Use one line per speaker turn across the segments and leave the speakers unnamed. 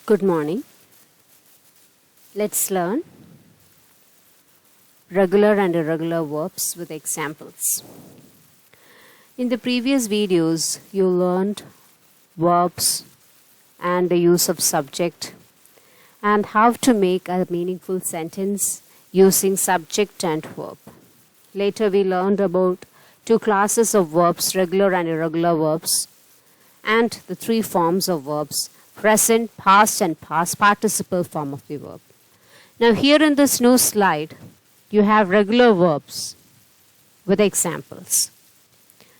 Good morning. Let's learn regular and irregular verbs with examples. In the previous videos, you learned verbs and the use of subject and how to make a meaningful sentence using subject and verb. Later, we learned about two classes of verbs, regular and irregular verbs, and the three forms of verbs, present, past and past participle form of the verb. Now here in this new slide, you have regular verbs with examples.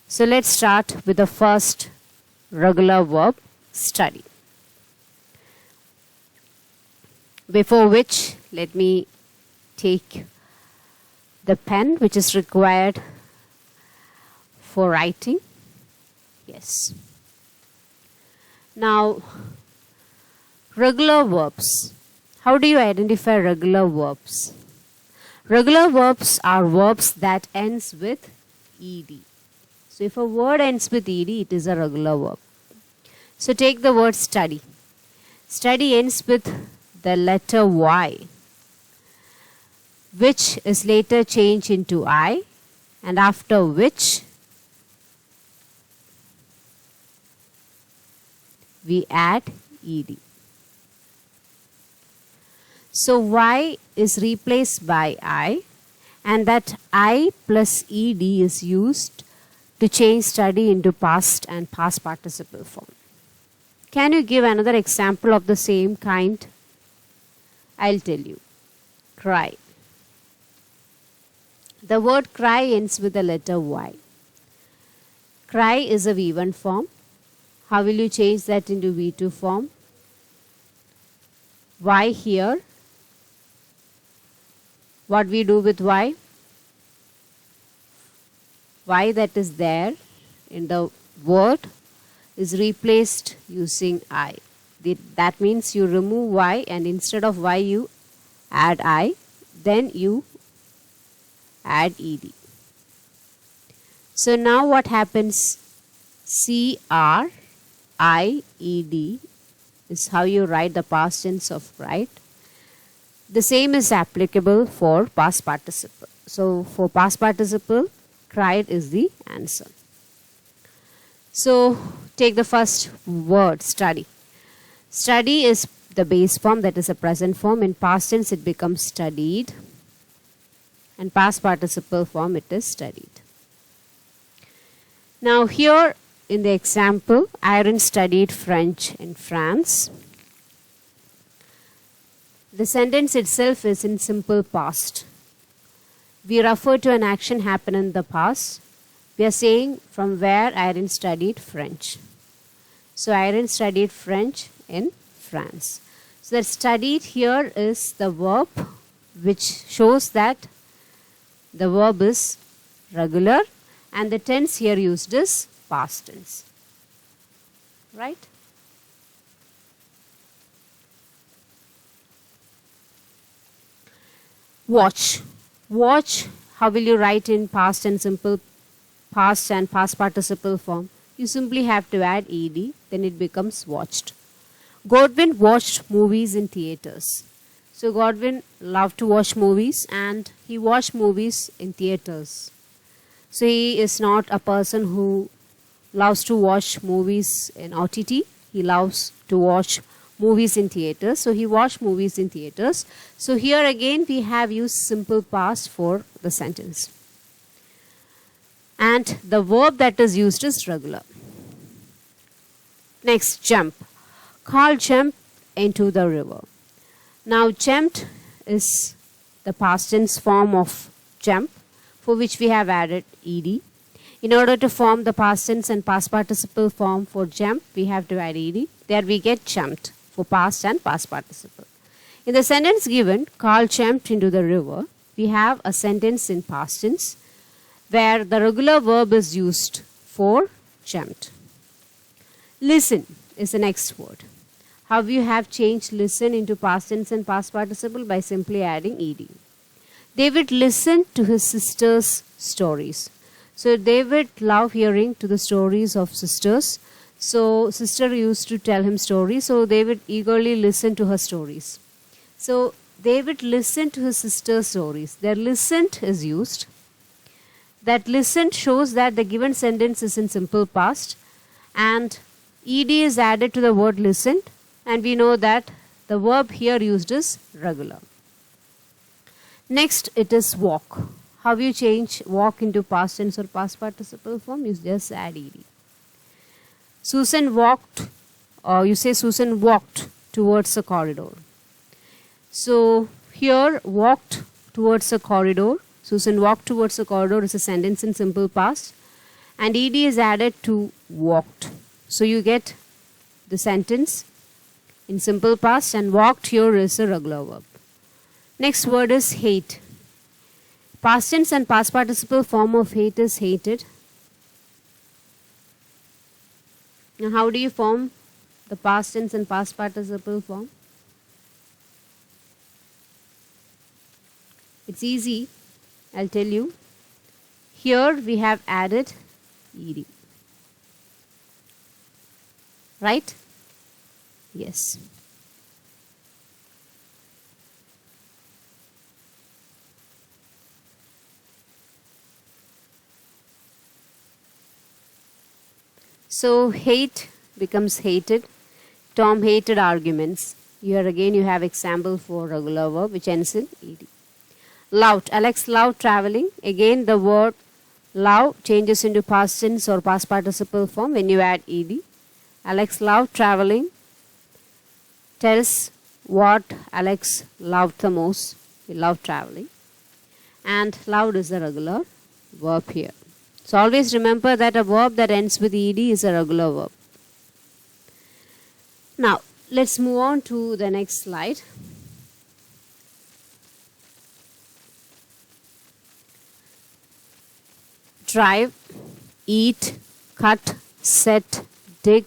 So let's start with the first regular verb, study. Before which, let me take the pen which is required for writing. Yes. Now, regular verbs. How do you identify regular verbs? Regular verbs are verbs that ends with ed. So if a word ends with ed, it is a regular verb. So take the word study. Study ends with the letter Y, which is later changed into I, and after which we add ed. So Y is replaced by I, and that I plus ed is used to change study into past and past participle form. Can you give another example of the same kind? I'll tell you. Cry. The word cry ends with the letter Y. Cry is a V1 form. How will you change that into V2 form? Y here. What we do with Y? Y that is there in the word is replaced using I. That means you remove Y and instead of Y you add I. Then you add ed. So now what happens? CRIED is how you write the past tense of cried. The same is applicable for past participle. So for past participle, cried is the answer. So take the first word, study. Study is the base form, that is a present form. In past tense it becomes studied, and past participle form it is studied. Now here in the example, Aaron studied French in France. The sentence itself is in simple past. We refer to an action happen in the past. We are saying from where Aaron studied French. So Aaron studied French in France. So that studied here is the verb which shows that the verb is regular and the tense here used is past tense. Right? Watch. Watch, how will you write in past and simple past and past participle form? You simply have to add ed, then it becomes watched. Godwin watched movies in theaters. So Godwin loved to watch movies and he watched movies in theaters. So he is not a person who loves to watch movies in OTT. He loves to watch movies in theaters. So he watched movies in theaters. So here again we have used simple past for the sentence. And the verb that is used is regular. Next, jump. Carl jumped into the river. Now jumped is the past tense form of jump, for which we have added ed. In order to form the past tense and past participle form for jump, we have to add ed. There we get jumped for past and past participle. In the sentence given, Carl jumped into the river, we have a sentence in past tense where the regular verb is used for jumped. Listen is the next word. How you have changed listen into past tense and past participle? By simply adding ed. David listened to his sister's stories. So David loved hearing to the stories of sisters. So sister used to tell him stories, so David eagerly listened to her stories. So David listened to his sister's stories. Their listened is used. That listened shows that the given sentence is in simple past and ed is added to the word listened, and we know that the verb here used is regular. Next, it is walk. How you change walk into past tense or past participle form? You just add ed. Susan walked, or you say Susan walked towards a corridor. So here walked towards a corridor. Susan walked towards a corridor is a sentence in simple past, and ed is added to walked. So you get the sentence in simple past, and walked here is a regular verb. Next word is hate. Past tense and past participle form of hate is hated. Now how do you form the past tense and past participle form? It's easy, I'll tell you. Here we have added ed. Right? Yes. So hate becomes hated. Tom hated arguments. Here again you have example for regular verb which ends in ed. Loved. Alex loved traveling. Again the word love changes into past tense or past participle form when you add ed. Alex loved traveling tells what Alex loved the most. He loved traveling. And loved is a regular verb here. So always remember that a verb that ends with ed is a regular verb. Now let's move on to the next slide. Drive, eat, cut, set, dig,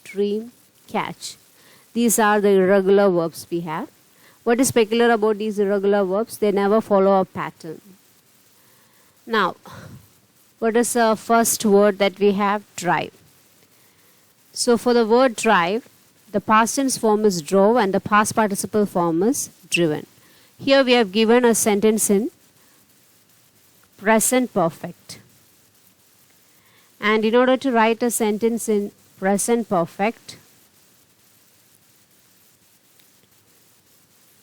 dream, catch. These are the irregular verbs we have. What is peculiar about these irregular verbs? They never follow a pattern. Now, what is the first word that we have? Drive. So for the word drive, the past tense form is drove and the past participle form is driven. Here we have given a sentence in present perfect. And in order to write a sentence in present perfect,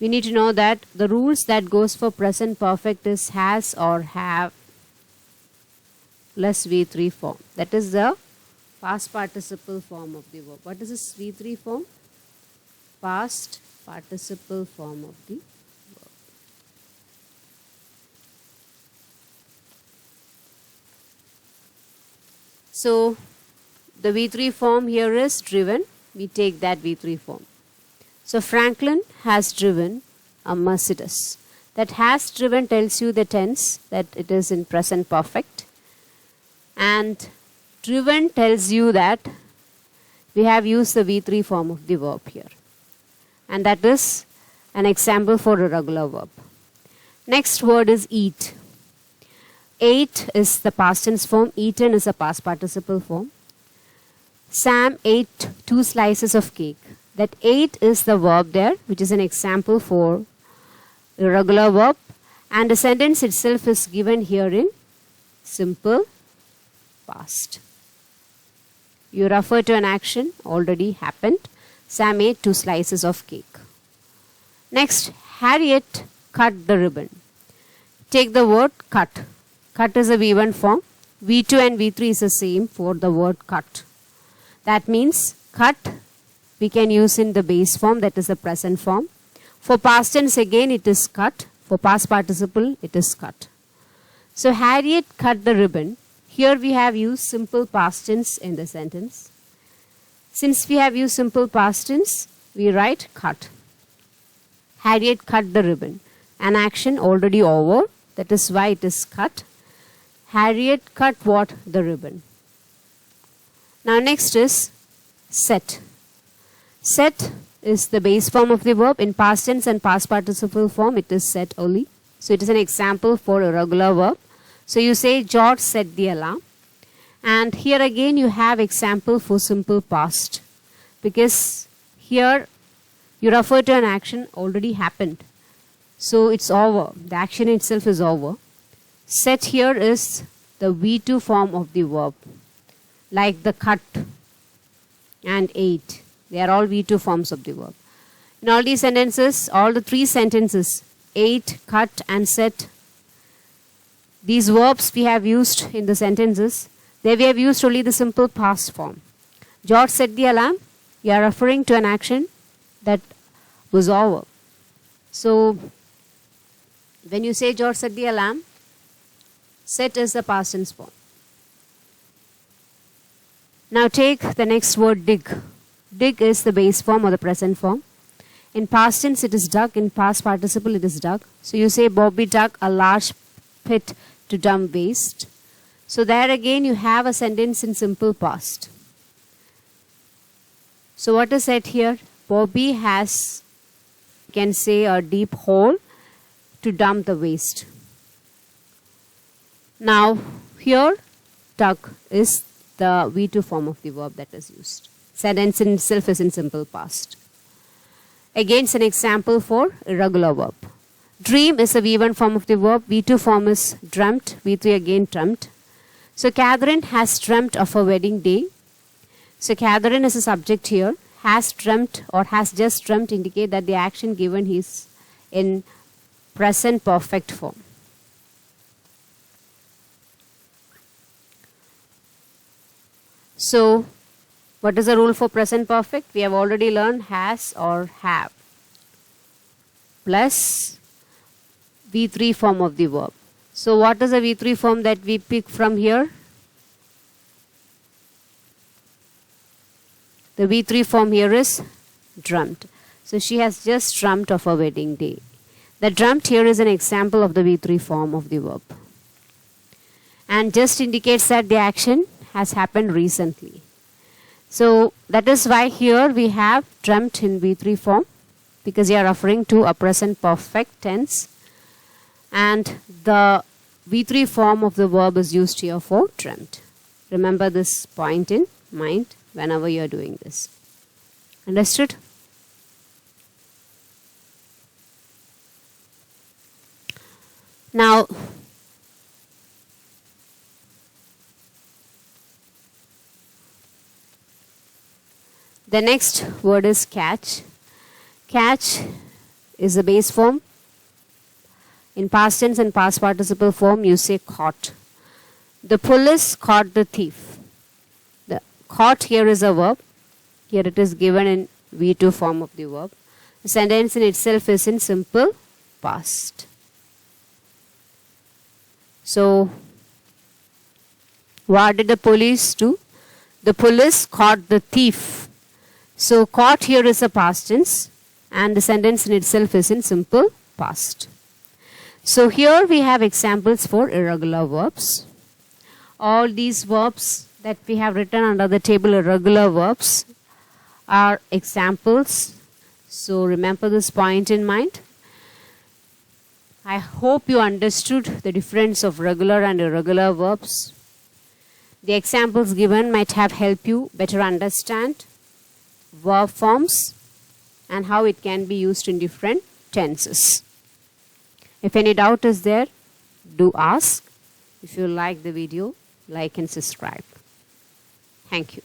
we need to know that the rules that goes for present perfect is has or have plus V3 form. That is the past participle form of the verb. What is this V3 form? Past participle form of the verb. So the V3 form here is driven. We take that V3 form. So Franklin has driven a Mercedes. That has driven tells you the tense, that it is in present perfect. And driven tells you that we have used the V3 form of the verb here. And that is an example for a regular verb. Next word is eat. Ate is the past tense form. Eaten is a past participle form. Sam ate 2 slices of cake. That ate is the verb there, which is an example for a regular verb. And the sentence itself is given here in simple past. You refer to an action already happened. Sam ate 2 slices of cake. Next, Harriet cut the ribbon. Take the word cut. Cut is a V1 form. V2 and V3 is the same for the word cut. That means cut we can use in the base form, that is the present form. For past tense again it is cut. For past participle it is cut. So Harriet cut the ribbon. Here we have used simple past tense in the sentence. Since we have used simple past tense, we write cut. Harriet cut the ribbon. An action already over. That is why it is cut. Harriet cut what? The ribbon. Now next is set. Set is the base form of the verb. In past tense and past participle form it is set only. So it is an example for a regular verb. So you say George set the alarm. And here again you have example for simple past, because here you refer to an action already happened. So it's over. The action itself is over. Set here is the V2 form of the verb, like the cut and ate. They are all V2 forms of the verb. In all these sentences, all the three sentences, ate, cut and set, these verbs we have used in the sentences, there we have used only the simple past form. George set the alarm. You are referring to an action that was over. So when you say George set the alarm, set is the past tense form. Now take the next word, dig. Dig is the base form or the present form. In past tense it is dug, in past participle it is dug. So you say Bobby dug a large pit to dump waste. So there again you have a sentence in simple past. So what is said here? Bobby has, you can say, a deep hole to dump the waste. Now here dug is the V2 form of the verb that is used. Sentence in itself is in simple past. Again, it's an example for irregular verb. Dream is a V1 form of the verb. V2 form is dreamt. V3 again dreamt. So Catherine has dreamt of a wedding day. So Catherine is a subject here. Has dreamt or has just dreamt indicate that the action given is in present perfect form. So what is the rule for present perfect? We have already learned has or have plus V3 form of the verb. So what is the V3 form that we pick from here? The V3 form here is dreamt. So she has just dreamt of a wedding day. The dreamt here is an example of the V3 form of the verb. And just indicates that the action has happened recently. So that is why here we have dreamt in V3 form, because we are referring to a present perfect tense, and the V3 form of the verb is used here for dreamt. Remember this point in mind whenever you are doing this. Understood? Now the next word is catch. Catch is the base form. In past tense and past participle form you say caught. The police caught the thief. The caught here is a verb. Here it is given in V2 form of the verb. The sentence in itself is in simple past. So what did the police do? The police caught the thief. So caught here is a past tense and the sentence in itself is in simple past. So here we have examples for irregular verbs. All these verbs that we have written under the table irregular verbs are examples. So remember this point in mind. I hope you understood the difference of regular and irregular verbs. The examples given might have helped you better understand verb forms and how it can be used in different tenses. If any doubt is there, do ask. If you like the video, like and subscribe. Thank you.